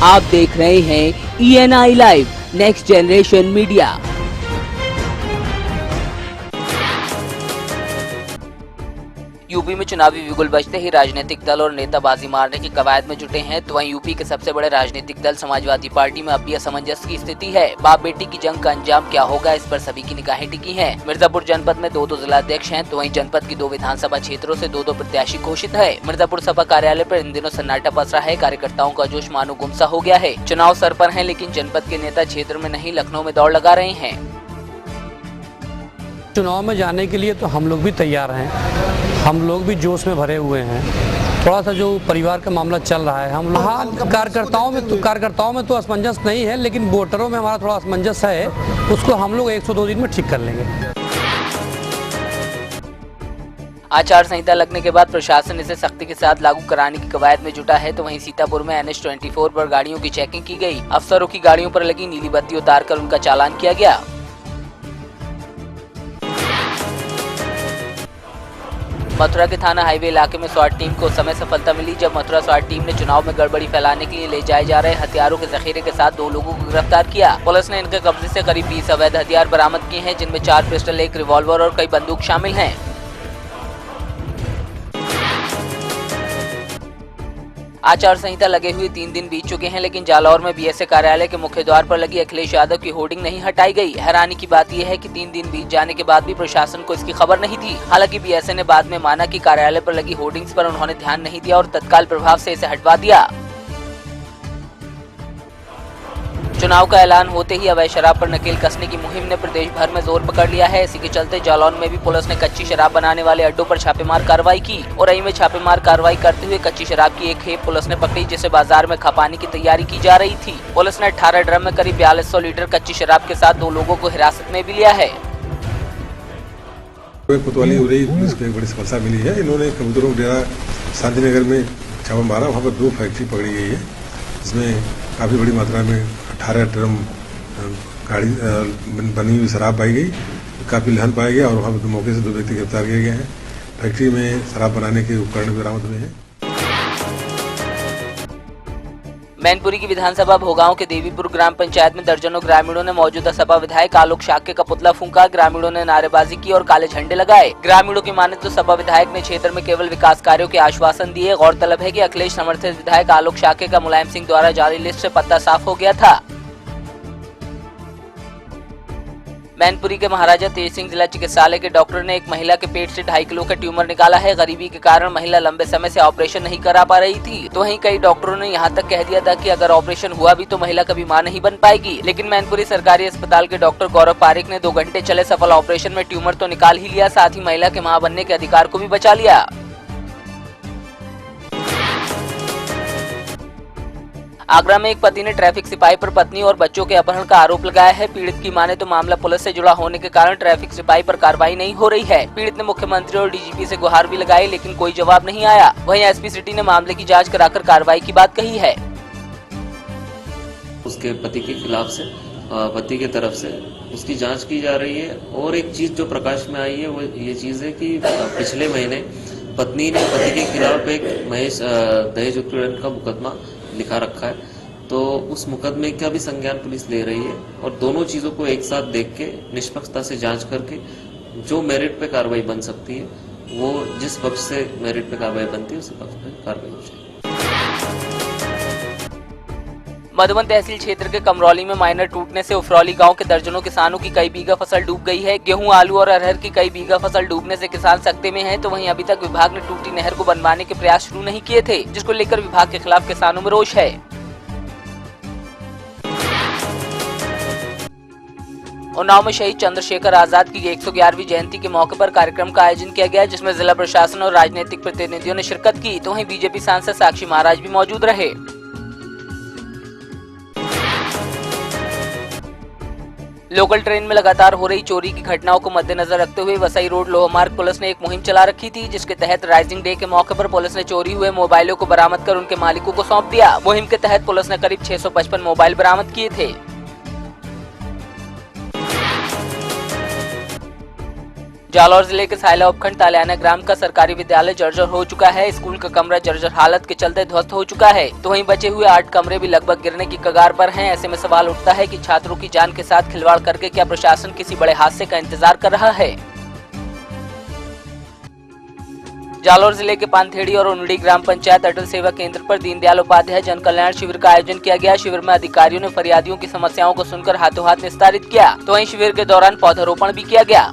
आप देख रहे हैं ENI live next generation media. UP में चुनावी बिगुल बजते ही राजनीतिक दल और नेता बाजी मारने की कवायद में जुटे हैं, तो वहीं यूपी के सबसे बड़े राजनीतिक दल समाजवादी पार्टी में अब भी असमंजस की स्थिति है। बाप बेटी की जंग का अंजाम क्या होगा, इस पर सभी की निगाहें टिकी हैं। मिर्जापुर जनपद में दो जिलाध्यक्ष हैं, तो वहीं जनपद की 2 विधानसभा क्षेत्रों से 2 प्रत्याशी घोषित है। मिर्जापुर सपा कार्यालय पर इन दिनों सन्नाटा पसरा है, कार्यकर्ताओं का जोश मानो गुमसा हो गया है। चुनाव सर पर है, लेकिन जनपद के नेता क्षेत्र में नहीं लखनऊ में दौड़ लगा रहे हैं। चुनाव में जाने के लिए तो हम लोग भी तैयार हैं, हम लोग भी जोश में भरे हुए हैं। थोड़ा सा जो परिवार का मामला चल रहा है, हम कार्यकर्ताओं में तो असमंजस नहीं है, लेकिन वोटरों में हमारा थोड़ा असमंजस है, उसको हम लोग 102 दिन में ठीक कर लेंगे। आचार संहिता लगने के बाद प्रशासन इसे सख्ती के साथ लागू कराने की कवायद में जुटा है, तो वहीं सीतापुर में NH-24 पर गाड़ियों की चेकिंग की गई। अफसरों की गाड़ियों पर लगी नीली बत्ती उतारकर उनका चालान किया गया। मथुरा के थाना हाईवे इलाके में स्वाट टीम को उस समय सफलता मिली जब मथुरा स्वाट टीम ने चुनाव में गड़बड़ी फैलाने के लिए ले जाए जा रहे हथियारों के जखीरे के साथ 2 लोगों को गिरफ्तार किया। पुलिस ने इनके कब्जे से करीब 20 अवैध हथियार बरामद किए हैं, जिनमें 4 पिस्टल, 1 रिवॉल्वर और कई बंदूक शामिल हैं। आचार संहिता लगे हुए 3 दिन बीत चुके हैं, लेकिन जालौर में BSA कार्यालय के मुख्य द्वार पर लगी अखिलेश यादव की होर्डिंग नहीं हटाई गई। हैरानी की बात यह है कि 3 दिन बीत जाने के बाद भी प्रशासन को इसकी खबर नहीं थी। हालांकि BSA ने बाद में माना कि कार्यालय पर लगी होर्डिंग्स पर उन्होंने ध्यान नहीं दिया और तत्काल प्रभाव से इसे हटवा दिया। चुनाव का ऐलान होते ही अवैध शराब पर नकेल कसने की मुहिम ने प्रदेश भर में जोर पकड़ लिया है। इसी के चलते जालौन में भी पुलिस ने कच्ची शराब बनाने वाले अड्डों पर छापेमार कार्रवाई की। औरई में छापेमार कार्रवाई करते हुए कच्ची शराब की एक खेप पुलिस ने पकड़ी, जिसे बाजार में खपाने की तैयारी की जा रही थी। पुलिस ने 18 ड्रम में करीब 4200 लीटर कच्ची शराब के साथ 2 लोगों को हिरासत में भी लिया है। कोतवाली हो रही पुलिस को एक बड़ी सफलता मिली है। इन्होंने कबूतरों डेरा शांतिनगर में छापा मारा, वहाँ पर 2 फैक्ट्री पकड़ी गई है, जिसमें काफ़ी बड़ी मात्रा में 18 ड्रम गाड़ी बनी हुई शराब पाई गई, काफ़ी लहन पाया गया और वहाँ पर मौके से 2 व्यक्ति गिरफ्तार किए गए हैं। फैक्ट्री में शराब बनाने के उपकरण बरामद हुए हैं। मैनपुरी की विधानसभा भोगांव के देवीपुर ग्राम पंचायत में दर्जनों ग्रामीणों ने मौजूदा सपा विधायक आलोक शाक्य का पुतला फूंका। ग्रामीणों ने नारेबाजी की और काले झंडे लगाए। ग्रामीणों की माने तो सपा विधायक ने क्षेत्र में केवल विकास कार्यों के आश्वासन दिए। गौरतलब है कि अखिलेश समर्थित विधायक आलोक शाक्य का मुलायम सिंह द्वारा जारी लिस्ट से पत्ता साफ हो गया था। मैनपुरी के महाराजा तेज सिंह जिला चिकित्सालय के डॉक्टर ने एक महिला के पेट से 2.5 किलो का ट्यूमर निकाला है। गरीबी के कारण महिला लंबे समय से ऑपरेशन नहीं करा पा रही थी, तो वहीं कई डॉक्टरों ने यहां तक कह दिया था कि अगर ऑपरेशन हुआ भी तो महिला कभी मां नहीं बन पाएगी। लेकिन मैनपुरी सरकारी अस्पताल के डॉक्टर गौरव पारिक ने 2 घंटे चले सफल ऑपरेशन में ट्यूमर तो निकाल ही लिया, साथ ही महिला के मां बनने के अधिकार को भी बचा लिया। आगरा में एक पति ने ट्रैफिक सिपाही पर पत्नी और बच्चों के अपहरण का आरोप लगाया है। पीड़ित की माने तो मामला पुलिस से जुड़ा होने के कारण ट्रैफिक सिपाही पर कार्रवाई नहीं हो रही है। पीड़ित ने मुख्यमंत्री और DGP से गुहार भी लगाई, लेकिन कोई जवाब नहीं आया। वहीं SP सिटी ने मामले की जांच कराकर कार्रवाई की बात कही है। उसके पति के खिलाफ से पति की तरफ से उसकी जांच की जा रही है। और एक चीज जो प्रकाश में आई है वो ये चीज है कि पिछले महीने पत्नी ने पति के खिलाफ एक महेश दहेज उत्पीड़न का मुकदमा लिखा रखा है, तो उस मुकदमे का भी संज्ञान पुलिस ले रही है और दोनों चीजों को एक साथ देख के निष्पक्षता से जांच करके जो मेरिट पे कार्रवाई बन सकती है, वो जिस पक्ष से मेरिट पे कार्रवाई बनती है उसी पक्ष पे कार्रवाई हो जाएगी। मधुबन तहसील क्षेत्र के कमरौली में माइनर टूटने से उफरौली गांव के दर्जनों किसानों की कई बीघा फसल डूब गई है। गेहूं, आलू और अरहर की कई बीघा फसल डूबने से किसान सकते में हैं, तो वहीं अभी तक विभाग ने टूटी नहर को बनवाने के प्रयास शुरू नहीं किए थे, जिसको लेकर विभाग के खिलाफ किसानों में रोष है। उन्नाव में शहीद चंद्रशेखर आजाद की 111वीं जयंती के मौके पर कार्यक्रम का आयोजन किया गया, जिसमें जिला प्रशासन और राजनीतिक प्रतिनिधियों ने शिरकत की, तो वहीं BJP सांसद साक्षी महाराज भी मौजूद रहे। लोकल ट्रेन में लगातार हो रही चोरी की घटनाओं को मद्देनजर रखते हुए वसई रोड लोहमार्ग पुलिस ने एक मुहिम चला रखी थी, जिसके तहत राइजिंग डे के मौके पर पुलिस ने चोरी हुए मोबाइलों को बरामद कर उनके मालिकों को सौंप दिया। मुहिम के तहत पुलिस ने करीब 655 मोबाइल बरामद किए थे। जालौर जिले के सायला उपखंड तालियाना ग्राम का सरकारी विद्यालय जर्जर हो चुका है। स्कूल का कमरा जर्जर हालत के चलते ध्वस्त हो चुका है, तो वहीं बचे हुए 8 कमरे भी लगभग गिरने की कगार पर हैं। ऐसे में सवाल उठता है कि छात्रों की जान के साथ खिलवाड़ करके क्या प्रशासन किसी बड़े हादसे का इंतजार कर रहा है। जालौर जिले के पानथेड़ी और उनड़ी ग्राम पंचायत अटल सेवा केंद्र पर दीनदयाल उपाध्याय जन कल्याण शिविर का आयोजन किया गया। शिविर में अधिकारियों ने फरियादियों की समस्याओं को सुनकर हाथों हाथ निस्तारित किया, तो वहीं शिविर के दौरान पौधारोपण भी किया गया।